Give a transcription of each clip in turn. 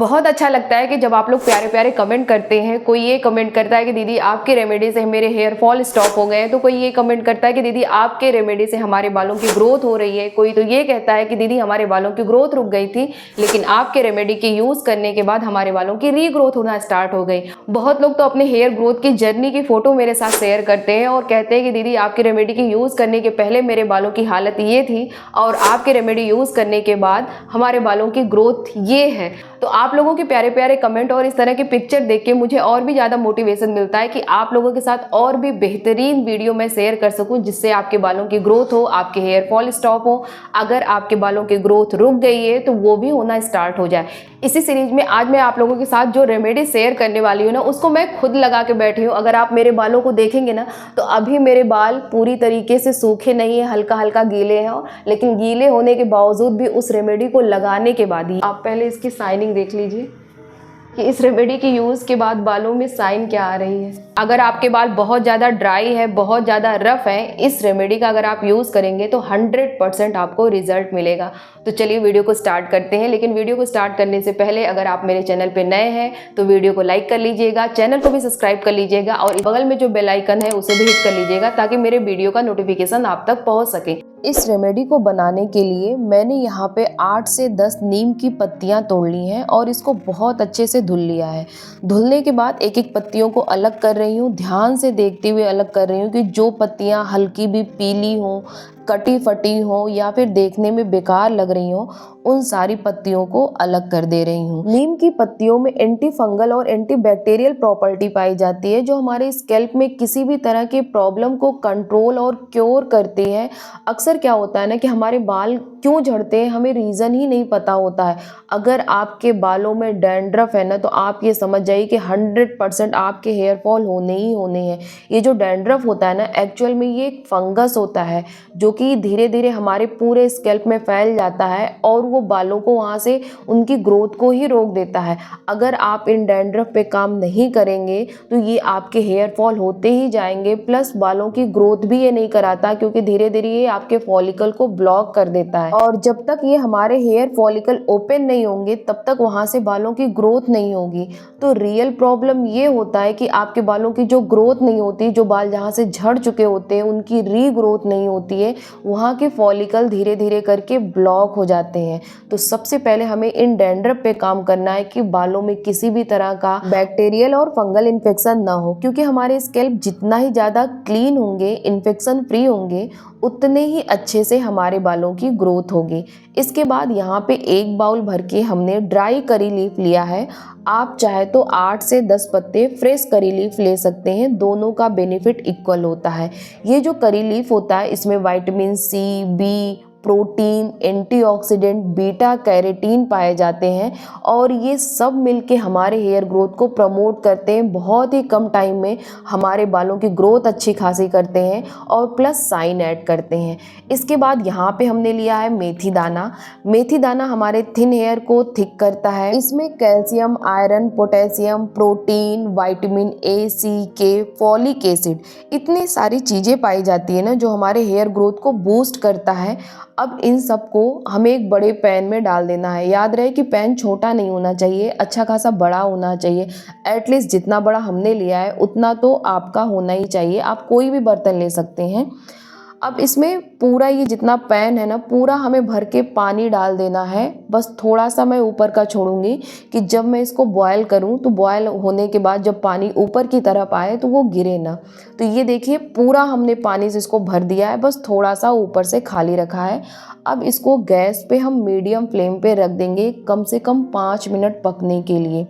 बहुत अच्छा लगता है कि जब आप लोग प्यारे प्यारे कमेंट करते हैं। कोई ये कमेंट करता है कि दीदी आपके रेमेडी से मेरे हेयर फॉल स्टॉप हो गए हैं, तो कोई ये कमेंट करता है कि दीदी आपके रेमेडी से हमारे बालों की ग्रोथ हो रही है। कोई तो ये कहता है कि दीदी हमारे बालों की ग्रोथ रुक गई थी, लेकिन आपके रेमेडी के यूज़ करने के बाद हमारे बालों की रीग्रोथ होना स्टार्ट हो गई। बहुत लोग तो अपने हेयर ग्रोथ की जर्नी की फ़ोटो मेरे साथ शेयर करते हैं और कहते हैं कि दीदी आपके रेमेडी की यूज़ करने के पहले मेरे बालों की हालत ये थी और आपके रेमेडी यूज़ करने के बाद हमारे बालों की ग्रोथ ये है। तो आप लोगों के प्यारे प्यारे कमेंट और इस तरह की पिक्चर देख के मुझे और भी ज़्यादा मोटिवेशन मिलता है कि आप लोगों के साथ और भी बेहतरीन वीडियो मैं शेयर कर सकूं, जिससे आपके बालों की ग्रोथ हो, आपके हेयर फॉल स्टॉप हो। अगर आपके बालों की ग्रोथ रुक गई है तो वो भी होना स्टार्ट हो जाए। इसी सीरीज में आज मैं आप लोगों के साथ जो रेमेडी शेयर करने वाली हूँ ना, उसको मैं खुद लगा के बैठी हूँ। अगर आप मेरे बालों को देखेंगे ना, तो अभी मेरे बाल पूरी तरीके से सूखे नहीं है, हल्का हल्का गीले हैं। लेकिन गीले होने के बावजूद भी उस रेमेडी को लगाने के बाद ही आप पहले इसकी शाइनिंग देख लीजिए कि इस रेमेडी की यूज़ के बाद बालों में शाइन क्या आ रही है। अगर आपके बाल बहुत ज़्यादा ड्राई है, बहुत ज़्यादा रफ है, इस रेमेडी का अगर आप यूज़ करेंगे तो 100% आपको रिजल्ट मिलेगा। तो चलिए वीडियो को स्टार्ट करते हैं। लेकिन वीडियो को स्टार्ट करने से पहले अगर आप मेरे चैनल पे नए हैं तो वीडियो को लाइक कर लीजिएगा, चैनल को भी सब्सक्राइब कर लीजिएगा और बगल में जो बेल आइकन है उसे भी हिट कर लीजिएगा ताकि मेरे वीडियो का नोटिफिकेशन आप तक पहुँच सके। इस रेमेडी को बनाने के लिए मैंने यहाँ पे 8 से 10 नीम की पत्तियाँ तोड़ ली हैं और इसको बहुत अच्छे से धुल लिया है। धुलने के बाद एक एक पत्तियों को अलग कर रही हूँ, ध्यान से देखते हुए अलग कर रही हूँ कि जो पत्तियाँ हल्की भी पीली हों, कटी फटी हो या फिर देखने में बेकार लग रही हो, उन सारी पत्तियों को अलग कर दे रही हूँ। नीम की पत्तियों में एंटी फंगल और एंटी बैक्टीरियल प्रॉपर्टी पाई जाती है, जो हमारे स्कैल्प में किसी भी तरह के प्रॉब्लम को कंट्रोल और क्योर करती है। अक्सर क्या होता है ना कि हमारे बाल क्यों झड़ते हैं हमें रीज़न ही नहीं पता होता है। अगर आपके बालों में डैंड्रफ है ना, तो आप ये समझ जाइए कि 100% आपके हेयर फॉल होने ही होने हैं। ये जो डैंड्रफ होता है ना, एक्चुअल में ये एक फंगस होता है जो कि धीरे धीरे हमारे पूरे स्कैल्प में फैल जाता है और वो बालों को वहाँ से उनकी ग्रोथ को ही रोक देता है। अगर आप इन डैंड्रफ पे काम नहीं करेंगे तो ये आपके हेयर फॉल होते ही जाएंगे, प्लस बालों की ग्रोथ भी ये नहीं कराता, क्योंकि धीरे धीरे ये आपके फॉलिकल को ब्लॉक कर देता है। और जब तक ये हमारे हेयर फॉलिकल ओपन नहीं होंगे तब तक वहाँ से बालों की ग्रोथ नहीं होगी। तो रियल प्रॉब्लम ये होता है कि आपके बालों की जो ग्रोथ नहीं होती, जो बाल जहाँ से झड़ चुके होते हैं उनकी रीग्रोथ नहीं होती है, वहाँ के फॉलिकल धीरे धीरे करके ब्लॉक हो जाते हैं। तो सबसे पहले हमें इन डैंड्रफ पे काम करना है कि बालों में किसी भी तरह का बैक्टीरियल और फंगल इन्फेक्शन ना हो, क्योंकि हमारे स्कैल्प जितना ही ज़्यादा क्लीन होंगे, इन्फेक्शन फ्री होंगे, उतने ही अच्छे से हमारे बालों की ग्रोथ होगी। इसके बाद यहाँ पे 1 बाउल भर के हमने ड्राई करी लीफ लिया है। आप चाहे तो 8 से 10 पत्ते फ्रेश करी लीफ ले सकते हैं, दोनों का बेनिफिट इक्वल होता है। ये जो करी लीफ होता है इसमें vitamin C, B, protein, antioxidant, beta carotene पाए जाते हैं और ये सब मिलके हमारे हेयर ग्रोथ को प्रमोट करते हैं। बहुत ही कम टाइम में हमारे बालों की ग्रोथ अच्छी खासी करते हैं और प्लस शाइन ऐड करते हैं। इसके बाद यहाँ पे हमने लिया है मेथी दाना। मेथी दाना हमारे थिन हेयर को थिक करता है। इसमें calcium, iron, potassium, protein, vitamin A, C, K, folic acid, इतनी सारी चीज़ें पाई जाती है ना जो हमारे हेयर ग्रोथ को बूस्ट करता है। अब इन सबको हमें एक बड़े पैन में डाल देना है। याद रहे कि पैन छोटा नहीं होना चाहिए, अच्छा खासा बड़ा होना चाहिए। एटलीस्ट जितना बड़ा हमने लिया है उतना तो आपका होना ही चाहिए। आप कोई भी बर्तन ले सकते हैं। अब इसमें पूरा ये जितना पैन है ना, पूरा हमें भर के पानी डाल देना है। बस थोड़ा सा मैं ऊपर का छोड़ूंगी कि जब मैं इसको बॉयल करूं तो बॉयल होने के बाद जब पानी ऊपर की तरफ आए तो वो गिरे ना। तो ये देखिए पूरा हमने पानी से इसको भर दिया है, बस थोड़ा सा ऊपर से खाली रखा है। अब इसको गैस पे हम मीडियम फ्लेम पे रख देंगे कम से कम 5 मिनट पकने के लिए।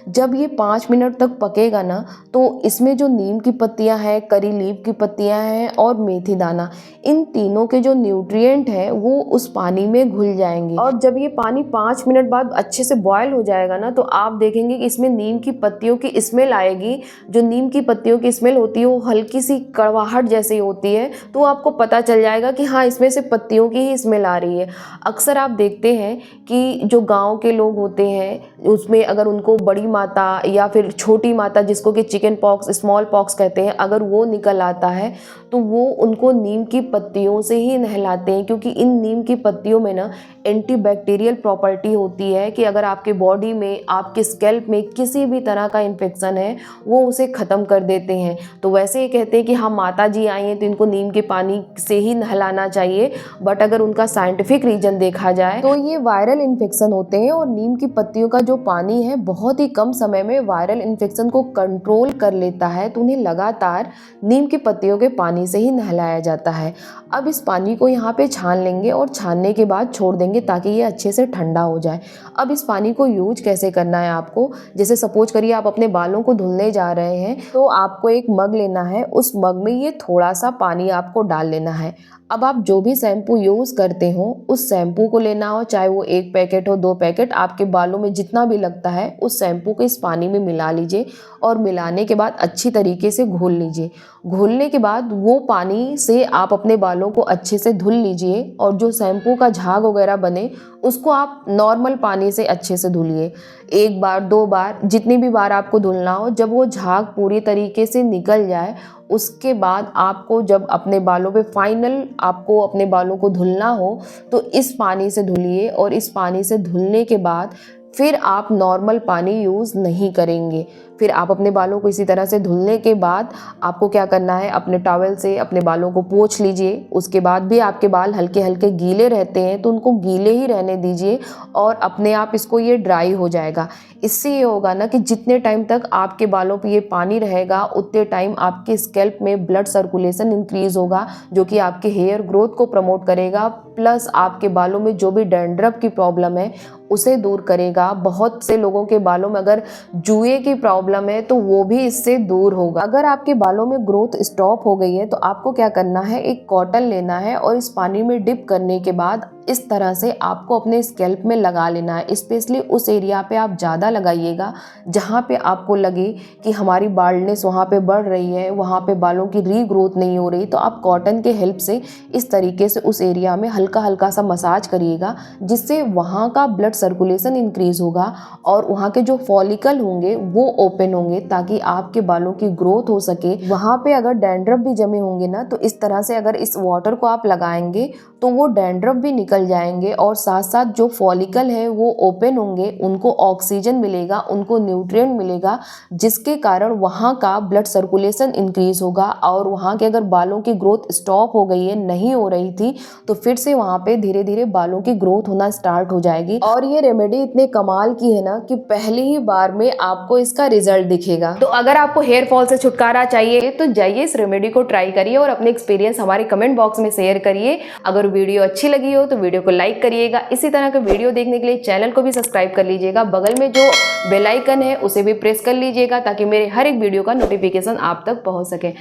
जब ये 5 मिनट तक पकेगा ना, तो इसमें जो नीम की पत्तियां हैं, करी लीफ की पत्तियां हैं और मेथी दाना, इन तीनों के जो न्यूट्रिएंट है वो उस पानी में घुल जाएंगे। और जब ये पानी 5 मिनट बाद अच्छे से बॉयल हो जाएगा ना, तो आप देखेंगे कि इसमें नीम की पत्तियों की स्मेल आएगी। जो नीम की पत्तियों की स्मेल होती है वो हल्की सी कड़वाहट जैसी होती है, तो आपको पता चल जाएगा कि हाँ, इसमें से पत्तियों की ही स्मेल आ रही है। अक्सर आप देखते हैं कि जो गाँव के लोग होते हैं उसमें अगर उनको बड़ी माता या फिर छोटी माता, जिसको कि चिकन पॉक्स, स्मॉल पॉक्स कहते हैं, अगर वो निकल आता है तो वो उनको नीम की पत्तियों से ही नहलाते हैं, क्योंकि इन नीम की पत्तियों में ना एंटीबैक्टीरियल प्रॉपर्टी होती है कि अगर आपके बॉडी में, आपके स्कैल्प में किसी भी तरह का इन्फेक्शन है वो उसे ख़त्म कर देते हैं। तो वैसे ये कहते हैं कि हाँ माता जी आई हैं तो इनको नीम के पानी से ही नहलाना चाहिए, बट अगर उनका साइंटिफिक रीजन देखा जाए तो ये वायरल इन्फेक्शन होते हैं और नीम की पत्तियों का जो पानी है बहुत ही कम समय में वायरल इन्फेक्शन को कंट्रोल कर लेता है। तो उन्हें लगातार नीम की पत्तियों के पानी से ही नहलाया जाता है। अब इस पानी को यहाँ पे छान लेंगे और छानने के बाद छोड़ देंगे ताकि ये अच्छे से ठंडा हो जाए। अब इस पानी को यूज कैसे करना है आपको, जैसे सपोज करिए आप अपने बालों को धुलने जा रहे हैं तो आपको एक मग लेना है, उस मग में ये थोड़ा सा पानी आपको डाल लेना है। अब आप जो भी शैम्पू यूज़ करते हो उस शैम्पू को लेना हो, चाहे वो 1 पैकेट हो 2 पैकेट, आपके बालों में जितना भी लगता है उस शैम्पू को इस पानी में मिला लीजिए और मिलाने के बाद अच्छी तरीके से घोल लीजिए। घोलने के बाद वो पानी से आप अपने बालों को अच्छे से धुल लीजिए और जो शैम्पू का झाग वगैरह बने उसको आप नॉर्मल पानी से अच्छे से धुलिए। 1 बार 2 बार जितनी भी बार आपको धुलना हो, जब वो झाग पूरी तरीके से निकल जाए उसके बाद आपको जब अपने बालों पे फाइनल आपको अपने बालों को धुलना हो तो इस पानी से धुलिए और इस पानी से धुलने के बाद फिर आप नॉर्मल पानी यूज़ नहीं करेंगे। फिर आप अपने बालों को इसी तरह से धुलने के बाद आपको क्या करना है, अपने टॉवल से अपने बालों को पोंछ लीजिए। उसके बाद भी आपके बाल हल्के हल्के गीले रहते हैं तो उनको गीले ही रहने दीजिए और अपने आप इसको ये ड्राई हो जाएगा। इससे ये होगा ना कि जितने टाइम तक आपके बालों पे ये पानी रहेगा उतने टाइम आपके स्कैल्प में ब्लड सर्कुलेशन इंक्रीज होगा, जो कि आपके हेयर ग्रोथ को प्रमोट करेगा, प्लस आपके बालों में जो भी डैंड्रफ की प्रॉब्लम है उसे दूर करेगा। बहुत से लोगों के बालों में अगर जुए की प्रॉब्लम है तो वो भी इससे दूर होगा। अगर आपके बालों में ग्रोथ स्टॉप हो गई है तो आपको क्या करना है, एक कॉटन लेना है और इस पानी में डिप करने के बाद इस तरह से आपको अपने स्कैल्प में लगा लेना है। स्पेशली उस एरिया पे आप ज़्यादा लगाइएगा जहाँ पे आपको लगे कि हमारी बाल्डनेस वहाँ पे बढ़ रही है, वहाँ पे बालों की रीग्रोथ नहीं हो रही, तो आप कॉटन के हेल्प से इस तरीके से उस एरिया में हल्का हल्का सा मसाज करिएगा, जिससे वहाँ का ब्लड सर्कुलेशन इंक्रीज होगा और वहाँ के जो फॉलिकल होंगे वो ओपन होंगे ताकि आपके बालों की ग्रोथ हो सके। वहाँ पे अगर डैंड्रफ भी जमे होंगे ना तो इस तरह से अगर इस वाटर को आप लगाएंगे तो वो डैंड्रफ भी निकल जाएंगे और साथ साथ जो फॉलिकल है वो ओपन होंगे, उनको ऑक्सीजन मिलेगा, उनको न्यूट्रिएंट मिलेगा, जिसके कारण वहाँ का ब्लड सर्कुलेशन इंक्रीज होगा और वहाँ के अगर बालों की ग्रोथ स्टॉप हो गई है, नहीं हो रही थी, तो फिर से वहाँ पे धीरे धीरे बालों की ग्रोथ होना स्टार्ट हो जाएगी। और ये रेमेडी इतने कमाल की है ना कि पहली ही बार में आपको इसका रिजल्ट दिखेगा। तो अगर आपको हेयर फॉल से छुटकारा चाहिए तो जाइए इस रेमेडी को ट्राई करिए और अपने एक्सपीरियंस हमारे कमेंट बॉक्स में शेयर करिए। अगर वीडियो अच्छी लगी हो तो वीडियो को लाइक करिएगा। इसी तरह के वीडियो देखने के लिए चैनल को भी सब्सक्राइब कर लीजिएगा। बगल में जो बेल आइकन है उसे भी प्रेस कर लीजिएगा ताकि मेरे हर एक वीडियो का नोटिफिकेशन आप तक पहुंच सके।